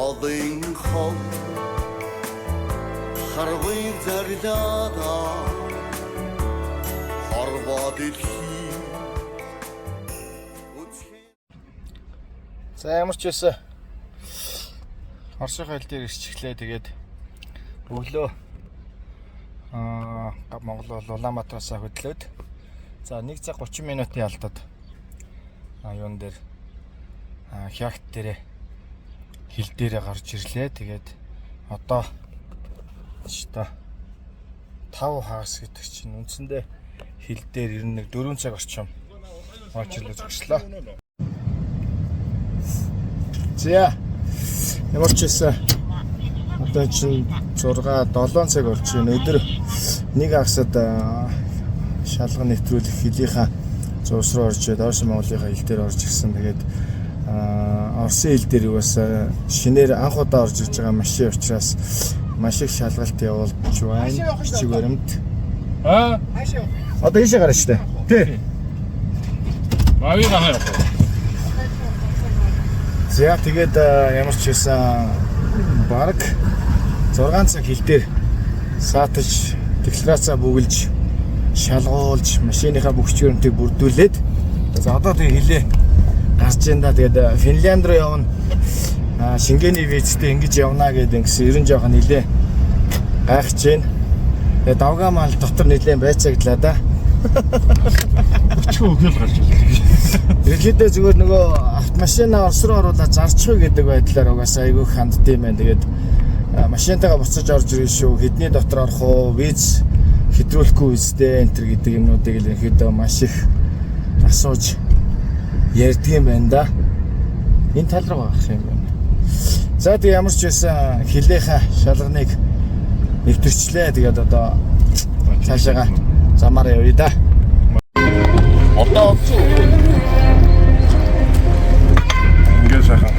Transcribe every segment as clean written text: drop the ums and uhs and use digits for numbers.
Голын хол харвын зарлаада хорвоо дэлхий. За ямар ч байсан Орсын хайлт дээр ирчихлээ. Тэгээд өглөө Монгол бол Улаанбаатараас хөдлөөд за 1 цаг 30 минутын алдаад юун дээр хягт дээр хил дээрээ гарч ирлээ. Тэгээд одоо 5 хагас гэдэг чинь үндсэндээ хил дээр 4 цаг орчим очрлоо зогслоо. За ямар ч байсан одоо чинь 6-7 цаг болж байна. Өдөр нэг хагасад шалган нэвтрүүлэх хилийнхаа зурс руу орж ирээд Орос Монголынхаа хил дээр орж ирсэн. Тэгээд Оросын хил дээр бас шинээр анх удаа орж ирж байгаа машин учраас маш их шалгалт явуулж байна. Бичиг баримт. Одоо ийшээ гараа штэ. Тий. Мавига хаяа. За тэгээд ямар ч байсан баг 6 цаг хил дээр саатаж декларацаа бүгэлж шалгуулж машиныхаа бүх чиглэлийг бүрдүүлээд за одоо тэгээ хилээ гарч байна да. Тэгээд Финлянд руу явна. Шингээний визтэй ингэж явна гэдэг ингэсэн ерөн жоохон нилээ гайхаж байна. Тэгээд давгаа мал дотор нилээ байцаагдлаа да. Өчгөө өгөөл гарч ирлээ. Тэгэхдээ зүгээр нөгөө автомашинаа Орос руу оруулаад зарчих гэдэг байдлаар угаасаа айгүй ханддсан байна. Тэгээд машинтайгаа буцаж орж ирэх шүү. Хэдний дотор орох уу, виз хэтрүүлэхгүй үстэй энэ төр гэдэг юмнуудыг л ихэд маш их асууж ярьдаг юм байна да. Энэ тал руу гарах юм байна. За тэг ямар ч байсан хилийнхаа шалганыг нэвтэрчлээ. Тэгээд одоо цаашаага замаараа явъя да. Одоо ингээд сайхан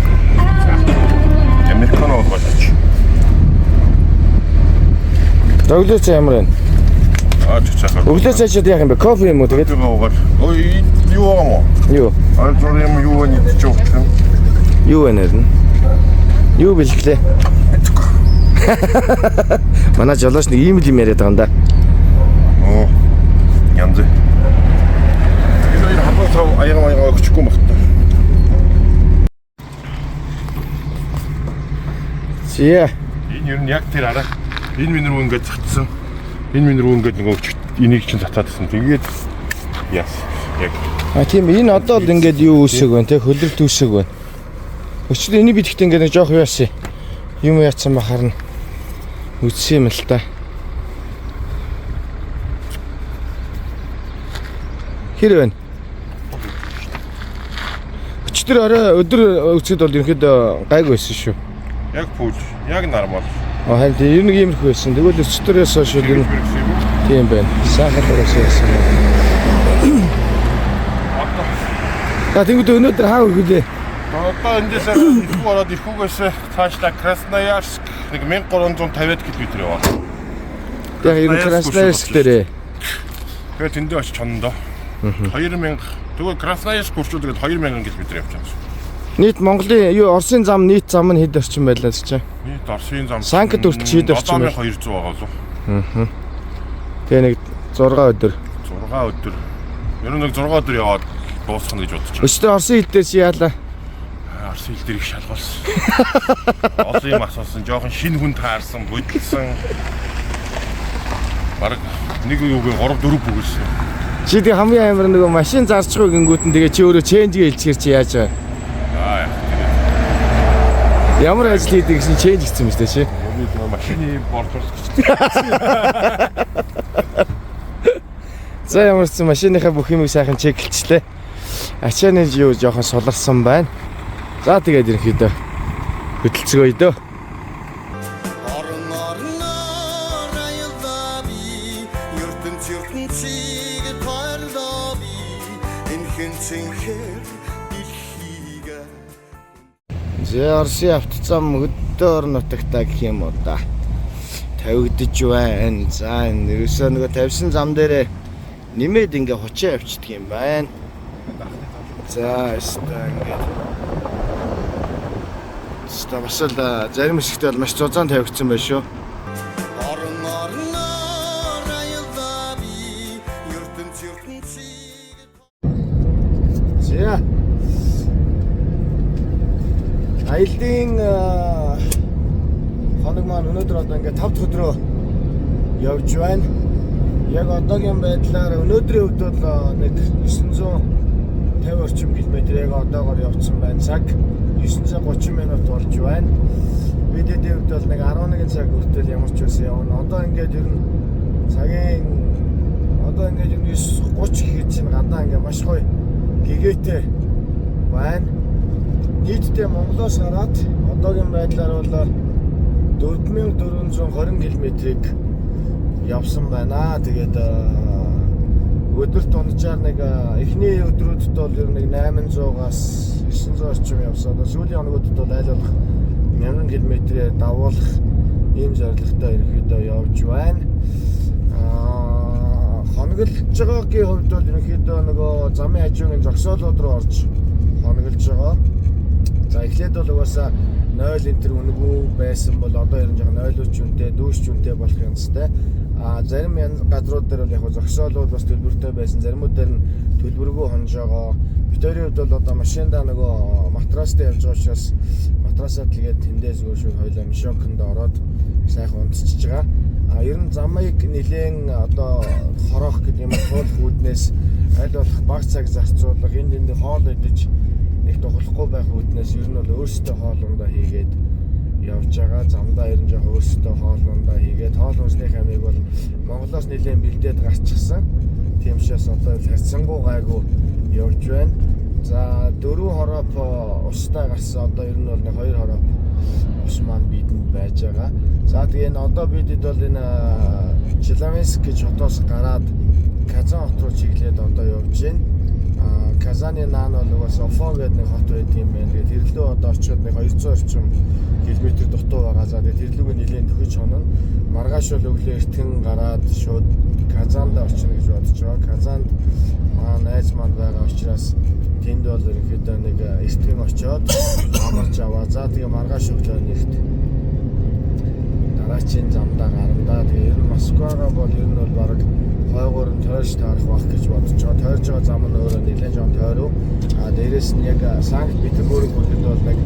Американо болооч. Өглөө цай ямар байна? Цайхан. Өглөө цайчад яах юм бэ? Кофе юм уу тэгээд? Ой, юу юм уу? Юу? Алзорим юу нэг чухал. Юу вэ нэр нь? Юу бэлгэлээ? Манай жолооч нэг ийм л юм яриад байгаа юм да. Оо. Янз. Аяга өгчихгүй багтаа. Зээ. Энэ юу яг тэр арга. Энэ минь рүү ингээд цацсан. Энэ минь рүү ингээд нөгөө энийг чинь цацаадсан. Тэгээд яс. Яг. Тийм энэ одоо л ингээд юу үсэг байна те хөлөрт үсэг байна. Өчигдөр энийг бидэхтэй ингээд нэг жоох яасан. Юм яатсан бахарна. Үтсэн юм л та. Хэр байна? Өчигдөр өдөр үсгэд бол ерөнхийдөө гайгүй байсан шүү. Яг пүүл, яг нормал. Харин тийм нэг иймэрхүү байсан. Тэгвэл өчигдөрөөс хойш ер нь тийм байна. Сайхан байсан. Тэгвэл өнөөдөр хаа өргөлээ? Одоо эндээс ирэхгүй ороод ирэхгүйгээс цаашдаа Красноярск нэг 1350 км яваа. Яг ер нь Красноярск дээрээ. Тэгээд тэндээ очиж чондоо. 2000 тэгвэл Красноярск хүрчүүд тэгээд 2000 км явчихсан. Нийт Монголын Оросын зам нийт зам нь хэд орчим байлаа гэж чинь? Нийт Оросын зам Санкт хүртэл хэд орчим вэ? 7200 байгаа лу. Тэгээ нэг 6 өдөр. 6 өдөр. Ер нь нэг 6 өдөр яваад дуусах нь гэж бодож байна. Өчтөр Оросын хил дээр чи яалаа? Оросын хил дээр их шалгуулсан. Олон юм асуусан, жоохон шинэ хүн таарсан, бодилсан. Бараг нэг үеийн 3-4 бүгэлсэн. Чи тэг хамгийн амар нөгөө машин зарчихгүй гингүүтэн тэгээ чи өөрөө ченжгээ хэлчихэр чи яаж вэ? Ямар ажил хийдэг гэсэн ченж гэсэн юм шүү дээ чи. Машины бордорс гэж. За ямар ч машиныхаа бүх юмыг сайхан чеклэлчлээ. Ачааны юу жоохон суларсан байна. За тэгээд ерөнхийдөө хөдөлцгөөе дөө. Орсын автозам өдөр нутагтаа гэх юм уу да. Тавигдж байна. За энэ ерөөсөө нөгөө тавьсан зам дээрээ нэмээд ингээ хочоо явчихдаг юм байна. За өстө ингээ Бас л зарим хэсэгт бол маш зузаан тавигдсан байна шүү. Орон орноор аялаа би ертөнцийг За. Аялын хоног маань өнөөдөр одоо ингээд 5 дахь өдрөө явж байна. Яг одоогийн байдлаар өнөөдрийн хувьд бол нэг 950 орчим км-ийг одоогоор явцсан байна. Цаг 930 минут болж байна. Бидэдийн хувьд бол нэг 11 цаг хүртэл ямар ч байсан явна. Одоо ингээд ер нь цагийн 9:30 гэхэд чинь гадаа ингээд маш гоё гэгээтэй байна. Нийтдээ Монголоос гараад одоогийн байдлаар бол 4420 км-ийг явсан байна. Тэгээд өдөрт унжаар нэг эхний өдрүүдэд бол ер нь 800-аас 900 орчим явсан. Одоо сүүлийн хоногудад бол айл болох 1000 км-ээр давуулах ийм зорилготой ерөнхийдөө явж байна. Хоноглож байгаагийн хувьд бол ерөнхийдөө нөгөө замын хажуугийн зогсоолууд руу орж хоноглож байгаа. За эхлээд бол угаасаа 0 энтер үнэгүй байсан бол одоо ер нь жоохон 0 үнэтэй, дүүш үнэтэй болох юмстай. Зарим газрууд дээр бол яг зогсоолууд бас төлбөртэй байсан. Заримуд дээр нь төлбөргүй хонж байгаа. Бидний хувьд бол одоо машиндаа нөгөө матрастай явж байгаа учраас матрасаа тэгээд тэндээ зүгээр шүү хоёлаа мишоконд ороод сайхан унтчихж байгаа. Ер нь замыг нэлээд одоо хороох гэдэг юм бол үүднээс аль болох баг цаг зарцуулах, энд хоол идэж их тухлахгүй байх үүднээс ер нь бол өөрсдөө хоолундаа хийгээд явж байгаа. Замдаа ер нь жоохон өөрсдөө хоолундаа хийгээд хоол хүнсний хамиг бол Монголоос нэлээд бэлдээд гарчихсан. Тийм учраас одоо харьцангуй гайгүй явж байна. За 4 хороп устай гарсан. Одоо ер нь бол 2 хороп ус маань бидэнд байж байгаа. За тэгээ одоо бидэд бол энэ Челябинск гэж хотоос гараад Казан хот руу чиглээд одоо явж байна. Казаны наан бол угаас Уфа гэдэг нэг хот байт юм байна. Тэгээд тэрлүү одоо очиод нэг 200 орчим километр дутуу байгаа. За тэгээд тэрлүүг нэлээд төхөж хонно. Маргааш бол өглөө эртхэн гараад шууд Казанд очино гэж бодож байгаа. Казанд найз маань байгаа учраас тэнд бол ерөнхийдөө нэг эртхэн очиод амарч аваа. За тэгээ маргааш өглөө нэрт дараагийн замдаа гарандаа. Тэгээ ер нь Москвагаа бол ер нь бол баг хойгоор нь тойрч таарах байх гэж бодож байгаа. Тойрж байгаа зам нь өөрөө нэлээд жоон тойров. Дээрээс нь яг Санкт Петербург бүлэд бол нэг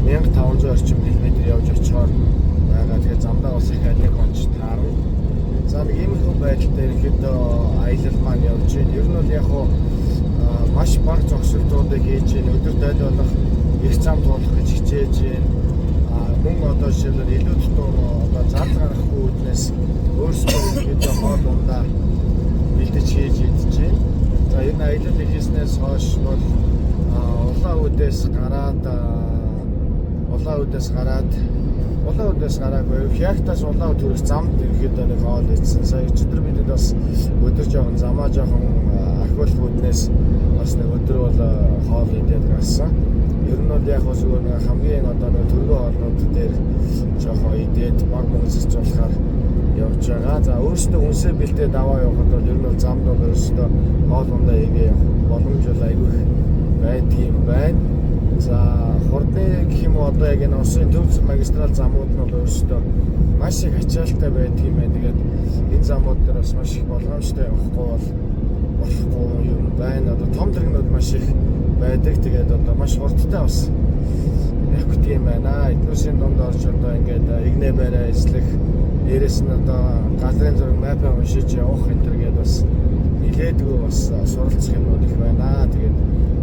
1500 орчим километр явж очихоор байгаа. Тэгээ замдаа бас их алиг онч таарна. За нэг иймэрхүү байдалтай ерөнхийдөө аялал маань явж байна. Ер нь бол яг хуу маш бага зогсолтуудыг хийж байна. Өдөрт айл болох их зам туулах гэж хичээж байна. Мөн одоо жишээлбэл илүү дутуу одоо зал гарахгүй үүднээс өөрсдөө ерөнхийдөө хоол ундаа бэлдэж хийж идэж байна. За энэ аялал хийснээс хойш бол улаан үдээс гараагүй Хягтаас улаан үд хүрэх замд ерөнхийдөө нэг хоол идсэн. Сая өчигдөр бидэд бас өдөр жоохон замаа жоохон ахиулах үүднээс бас нэг өдөр бол хоол идээд гарсан. Ер нь бол яг зүгээр нэг хамгийн одоо нэг төргөө хоолнууд дээр жоохон идээд баг мөнгөсөж болохоор явж байгаа. За өөрөөсөө үнсээ бэлдээд аваа явахад бол ер нь бол замд бол өөрөөсөө хоол ундаа игээ явах боломж бол айгүй байдгийм байна. За хурдны гэх юм уу одоо яг энэ усын төвс магистрал замууд нь бол өөрөөсөө маш их ачаалттай байдгийм байна. Тэгээд энэ замууд дээр бас маш их болгоомжтой явахгүй болохгүй юм байна. Одоо том тэрэгнүүд маш их байдаг. Тэгээд одоо маш хурдтай бас яг тийм байна. Эднүсийн донд орж одоо ингээд игнэ барай эслэх дээрээс нь одоо газрын зураг мапа уншиж явах энэ төр гээд бас нилээдгүй бас суралцах юмуд их байна. Тэгээд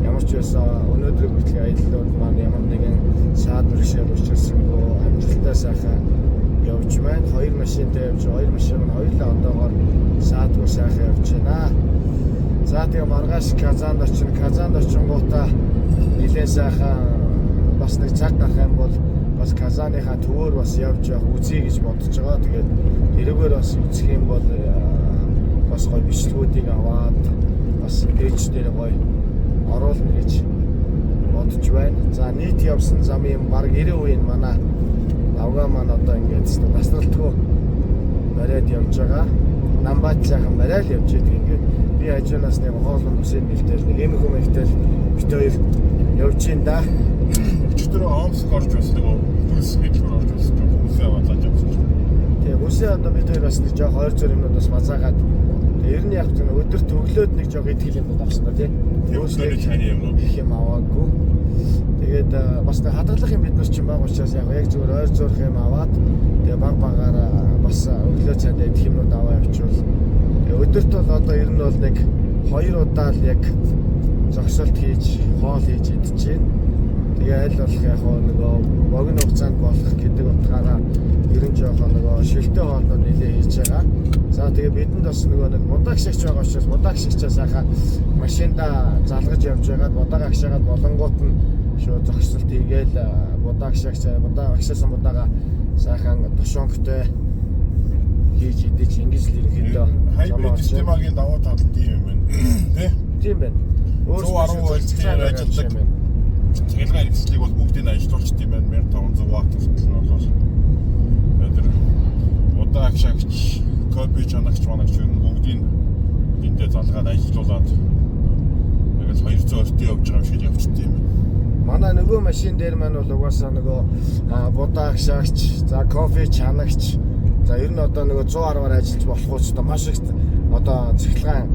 ямар ч байсан өнөөдрийн бүтлэг аяллууд маань ямар нэгэн саад бэрхшээл учирсангүй амжилттай сайхан явж байна. 2 машинтай явж, 2 машин нь хоёулаа одоогоор саадгүй сайхан явж байна. За тэгээ маргааш Казанд очино. Казанд очингуудаа нэлээд сайхан бас нэг цаг гарах юм бол бас Казаныхаа төвөөр бас явж явах үзье гэж бодож байгаа. Тэгээд тэрүүгээр бас үзэх юм бол бас гоё бичлэгүүдийг аваад бас дээч дээр гоё оруулна гэж бодож байна. За нийт явсан замын баг 90% нь манай авгаа маань одоо ингээд тасралтгүй бариад явж байгаа. Намбат сайхан бариад явж идэг ингээд би хажуунаас нэг хоолн үсэнд бэлтэл нэг эмхүү мэгтэл бит хоёр явж ин да. өчтөр Омск орж байсан нөгөө бүс мэдлэр орж байсан. Үсээ аваад явсан. Тэгээ үсээ одоо бид хоёр бас нэг жоох ойр зөр юмнууд бас мазаагаад ер нь яг зөв өдөрт өглөөд нэг жоох идэх юмнууд авсан да тий. Өглөөний чаны юмнууд их юм аваагүй. Тэгээд бас нэг хадгалах юм бид нар чинь баг учраас яг зүгээр ойр зөөрх юм аваад тэгээ багаар бас өглөө цайнд идэх юмнууд аваа явуучвал тэгээ өдөрт бол одоо ер нь бол нэг 2 удаа л яг зогсолт хийж хоол хийж идчихээн. Тэгээ аль болох яг нөгөө богино хугацаанд болох гэдэг утгаараа ер нь жоохон нөгөө шилтэй хоолнууд нэлээ хийж байгаа. За тэгээ бидэнд бас нөгөө нэг будааг шигч байгаа учраас будааг шигчээс хаа машинда залгаж явж байгаад будааг агшаагаад болонгууд нь шууд зогсолт хийгээл будааг шигч будааг агшаасан будаага сайхан тушонгтой хийж идэж ингэж л ерөнхийдөө хайбрид системагийн давуу тал нь тийм юм байна. Тэ? Тийм байна. 110 вольтээр ажилладаг. Цэглэгээ хэрэгслийг бол бүгдийг ажилуулчт юм байна. 1500 ватт хүртэл нь бол өдөр удааг шагч, копи чанагч манагч бүгдийг эндээ залгаад ажилуулад нэгээс 200 өртөө явж байгаа юм шиг явчихсан юм. Манай нөгөө машин дээр маань бол угаасаа нөгөө будааг шагч, за кофе чанагч, за ер нь одоо нөгөө 110-аар ажиллаж болох учраас одоо маш их одоо цэглэгаан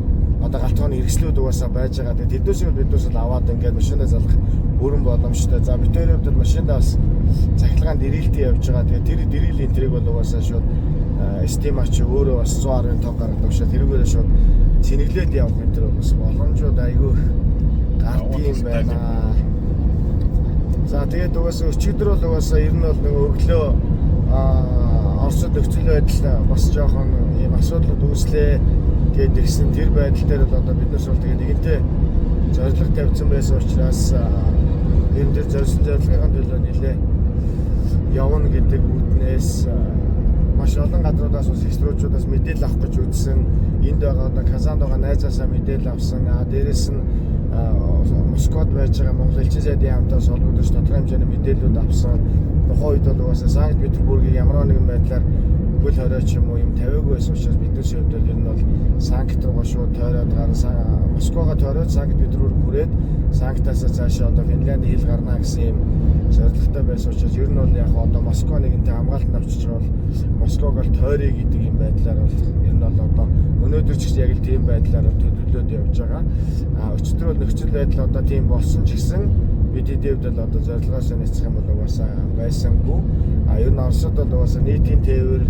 одоо галтгооны хэрэгслүүд угаасаа байж байгаа. Тэгээд тэднээс биднээс л аваад ингээд машинаа залгах бүрэн боломжтой. За бид хоёрын хувьд машиндаа бас цахилгаан дэрэлтээ явж байгаа. Тэгээд тэр дэрлийн тэрийг бол угаасаа шууд стимач өөрөө бас 110-ын тог гаргадаг шээ. Тэрүүгээр шууд цэнэглээд явах энэ төр бас боломжууд айгүй гардаг юм байна. За тэгээд угаасаа өчигдөр бол угаасаа ер нь бол нөгөө өглөө Оросд нөхцөл байдал бас жоохон ийм асуудлууд үүслээ. Тэгээд тэгсэн тэр байдал дээр бол одоо бид нар бол тэгээд нэгэнтээ зорилго тавьсан байсан учраас энэ дээр зорилгын төлөө нэлээ явна гэдэг үүднээс маш олон газруудаас бас экстручудаас мэдээлэл авах гэж үзсэн. Энд байгаа одоо Казанд байгаа найзаасаа мэдээлэл авсан. Дээрээс нь Москвад байж байгаа Монгол Элчин сайдын хамтаас холбогдож тодорхой хэмжээний мэдээллүүд авсан. Тухайн үед бол угаасаа Санкт Петербургийн ямар нэгэн байдлаар хөл хорой ч юм уу юм тавиагүй байсан учраас бидний хувьд бол ер нь бол Санкт руугаа шууд тойроод гарсан. Москвагаа тойроод Санкт Петербург хүрээд Санктаас цаашаа одоо Финляндийн хил гарна гэсэн юм зорилготой байсан учраас ер нь бол яг одоо Москва нэгэнтэй хамгаалтанд авчиж байгаа бол Москваг бол тойрё гэдэг юм байдлаар бол ер нь бол одоо өнөөдөр ч гэсэн яг л тийм байдлаар төлөвлөд явж байгаа. Өчигдөр бол нөхцөл байдал одоо тийм болсон ч гэсэн бид хэдийд бол одоо зорилгоос нэцэх юм бол угаасаа байсангүй. Ер нь Оросд бол угаасаа нийтийн тээвэр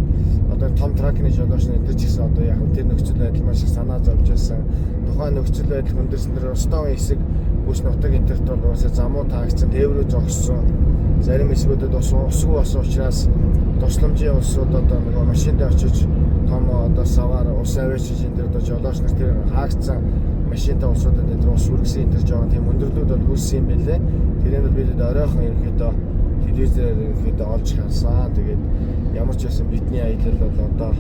одоо том тракны жолоочны эдэр ч гэсэн одоо яг тэр нөхцөл байдал маш их санаа зовж байсан. Тухайн нөхцөл байдал хүндэрсэн дээр Ростовын хэсэг бүс нутаг энтерт бол угаасаа замуу таагдсан, тээврүүд зогссон. Зарим хэсгүүдэд бас усгүй болсон учраас тусламжийн улсууд одоо нөгөө машиндаа очиж том одоо саваар ус авчиж энэ дээр одоо жолооч нар тэр хаагдсан машинтай улсуудад энэ ус үргэсэн энэ төр жоохон тийм өндөрлүүд бол үүссэн юм байлээ. Тэрийг бол бид оройхон ерөнхийдөө телевизээр ерөнхийдөө олж харсан. Тэгээд ямар ч байсан бидний аялал бол одоо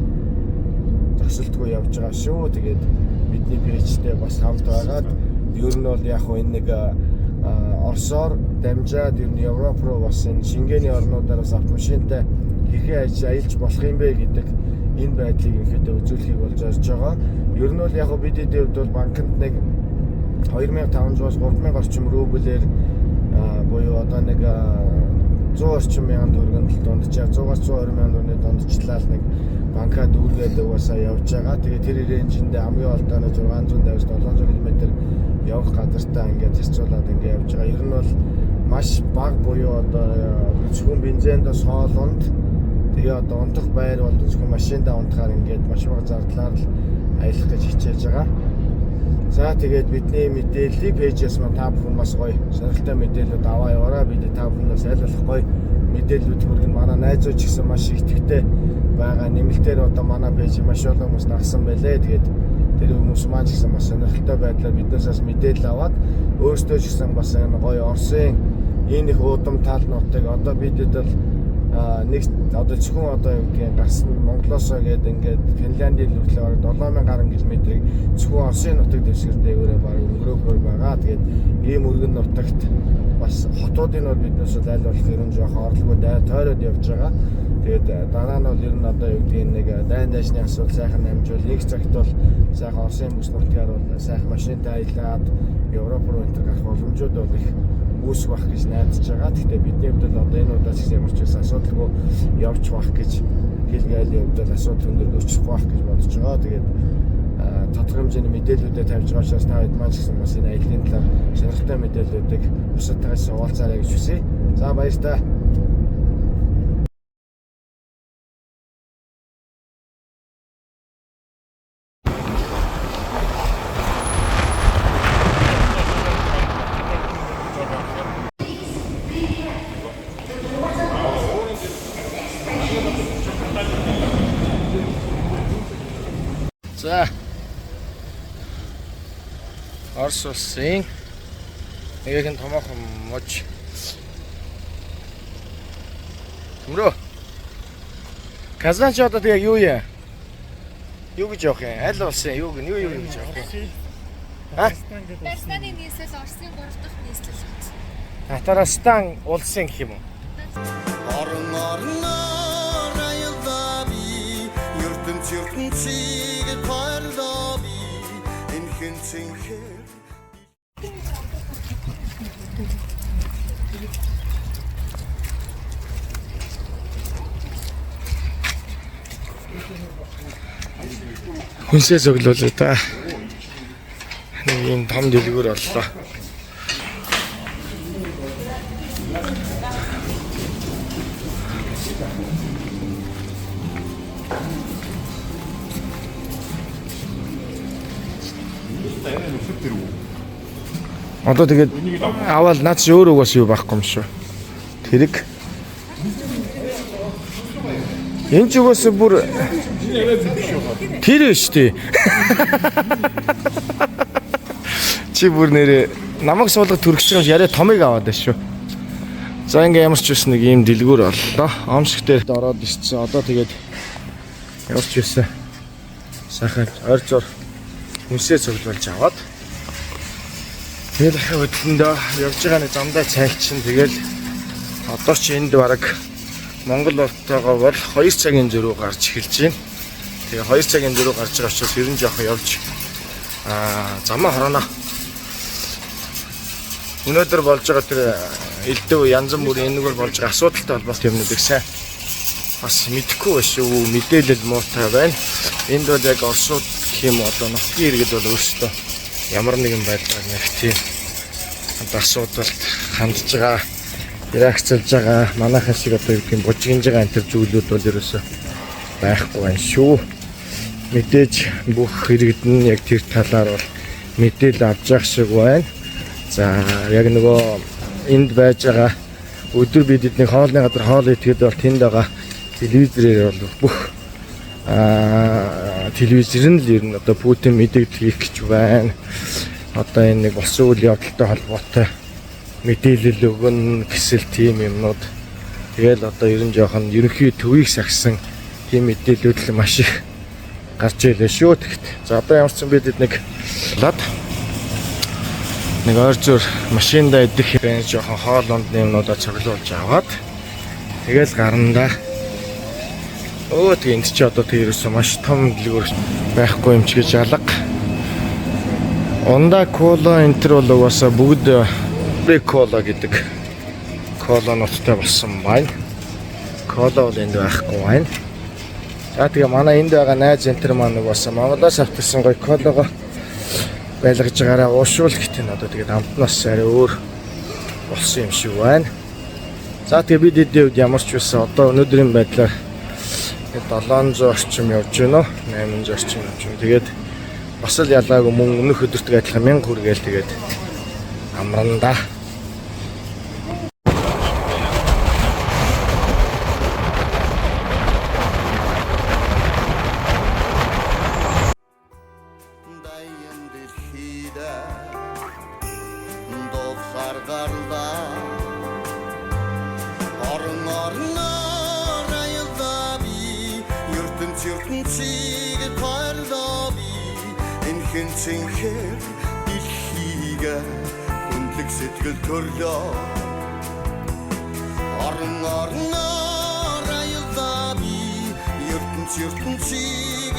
зогсолтгүй явж байгаа шүү. Тэгээд бидний пэйжтэй бас хамт байгаад ер нь бол яг энэ нэг Оросоор дамжаад ер нь Европ руу бас энэ Шенгений орнуудаар бас автомашинтай хэрхэн аялж болох юм бэ гэдэг энэ байдлыг ихэд үзүүлэхийг болж орж байгаа. Ер нь бол яг бид хэдийн хувьд бол банкнд нэг 2500-аас 3000 орчим рублээр буюу одоо нэг 100 орчим мянган төгрөгийн дунджаа 100-аас 120 мянган төгрөгийн дундчлал нэг банкад дүүргээд угаасаа явж байгаа. Тэгээ тэр рейнжиндээ хамгийн олдооны 650-аас 700 км явах газартаа ингээд зарцуулаад ингээд явж байгаа. Ер нь бол маш бага буюу одоо зөвхөн бензиндээс хоолонд тэгээ одоо унтах байр бол зөвхөн машиндаа унтахаар ингээд маш бага зардлаар л аялах гэж хичээж байгаа. За тэгээд бидний мэдээллийг пэйжээс маань та бүхэн бас гоё сонирхолтой мэдээлэлүүд аваа яваарай. Бид та бүхнээс аль болох гоё мэдээллүүд хүргэн манай найзууд ч гэсэн маш ихтэй байгаа. Нэмэлтээр одоо манай пэйжийг маш олон хүмүүс дагсан байлээ. Тэгээд тэр хүмүүс маань ч гэсэн бас сонирхолтой байдлаар биднээс мэдээлэл аваад өөрсдөө ч гэсэн бас энэ гоё Оросын энэ их удам тал нутаг одоо бидэд бол нэг одоо зөвхөн одоо юу гэдгийг гарсан Монголоос гээд ингээд Финляндийн хүртэл 7000 гаруй километрийг зөвхөн Оросын нутаг дэвсгэр дээгүүрээ баг өнгөрөөхөр байгаа. Тэгээд ийм өргөн нутагт бас хотуудын бол биднээс аль болох ерөн жоохон орлогоо тойроод явж байгаа. Тэгээд дараа нь бол ер нь одоо юу гэдгийг нэг дайн дайшны асуудал сайхан намжуул нэг цагт бол сайхан Оросын бүс нутгаар бол сайхан машинтай аялаад Европ руу энэ гарах боломжууд бол их үүсэх байх гэж найдаж байгаа. Гэхдээ бидний хувьд бол одоо энэ удаас ямар ч байсан асуудалгүй явж байх гэж хэлгээлийн хувьд бол асуудал өндөр өөрчлөх байх гэж бодож байгаа. Тэгээд тодорхой хэмжээний мэдээллүүдэд тавьж байгаа учраас та хэд маань ч гэсэн бас энэ аяллаа талаар сонирхолтой мэдээллүүдийг бусадтайгаас хуваалцаарай гэж хүсье. За баярлалаа. За Орос улсын нэгэн томоохон мож Төмрөө Казан ч одоо тэгээ юу яа? Юу гэж явах юм? Аль улсын юу гэж явах юм? Татарстаны нийслэл Оросын 3 дахь нийслэл гэж. Татарстан улсын гэх юм уу? Орон орноор аялдаа би ертөнцийг хайрлаа би энэ хэнцэнхээр Хүнсээ зөвлөлөө та. Нэг юм том дэлгүүр боллоо. Одоо тэгээд аваад наад чи өөр угаас юу байхгүй юм шүү. Тэрэг. Энэ ч угаас бүр тэр биш тий. Чи бүр нэрээ намайг суулгад төрөгч юм яриа томыг аваад байна шүү. За ингээ ямар ч үс нэг ийм дэлгүүр боллоо. Омшиг дээр ороод ирсэн. Одоо тэгээд ямар ч үс сайхан ойр зур хүнсээ цуглуулж аваад тэгэл хөдлөндөө явж байгаа нэг замдаа цайлчин тэгэл одоо ч энд бараг Монгол болтойгоо бол 2 цагийн зөрүү гарч эхэлж байна. Тэгээ 2 цагийн зөрүү гарч байгаа учраас ер нь жоохон явж замаа хороно. Өнөөдөр болж байгаа тэр элдв янз бүрийн энэгээр болж байгаа асуудалтай холбоотой юмнуудыг сайн бас мэдэхгүй байна шүү. Мэдээлэл муутай байна. Энд бол яг Оросууд гэх юм одоо нутгийн иргэд бол өөрсдөө ямар нэгэн байдлаар нэг тийм асуудалд хандж байгаа, реакцлж байгаа, манайхан шиг одоо юу гэх юм бужигнж байгаа энэ төр зүйлүүд бол ерөөсөө байхгүй байна шүү. Мэдээж бүх иргэд нь яг тэр талаар бол мэдээлэл авч явах шиг байна. За яг нөгөө энд байж байгаа өдөр бид эдний хоолны газар хоол идэхэд бол тэнд байгаа телевизээр бол бүх телевизэр нь л ер нь одоо Путин мэдээлэл хийх гэж байна. Одоо энэ нэг болсон үйл явдалтай холбоотой мэдээлэл өгнө гэсэн тийм юмнууд. Тэгэл одоо ер нь жоохон ерөнхий төвийг сагсан тийм мэдээлэлүүд л маш их гарч ийлээ шүү. Тэгэхэд за одоо ямар ч юм бид нэг лад нэг ойр зур машиндаа идэх юм жоохон хоол ундны юмнуудаа цуглуулж аваад тэгэл гарандаа тэгээ энд чи одоо тэр ерөөсөө маш том дэлгүүр байхгүй юм чи гэж алга. Онда кола энэ төр бол угаасаа бүгд кола гэдэг кола нуттай болсон байна. Кола бол энд байхгүй байна. За тэгээ манай энд байгаа найз энэ төр маань угаасаа Монголоос авчихсан гоё колаго байлгаж байгаараа уушуул гэхдээ одоо тэгээд амтнаас арай өөр болсон юм шиг байна. За тэгээ бид эдийн үед ямар ч байсан одоо өнөөдрийн байдлаар 700 орчим явж байна уу 800 орчим явж байна. Тэгээд бас л ялгаагүй мөн өмнөх өдөртөө адилхан 1000 хүргээл тэгээд амрандаа. дайын дэлхийдэ дулаар гарлаа орон орноор аялдаа би ертөнцийг хайрлаа би энэ хэнцэнхээр дэлхийг хүндлэг сэтгэл төрлөө орон орноор аялдаа би ертөнцийг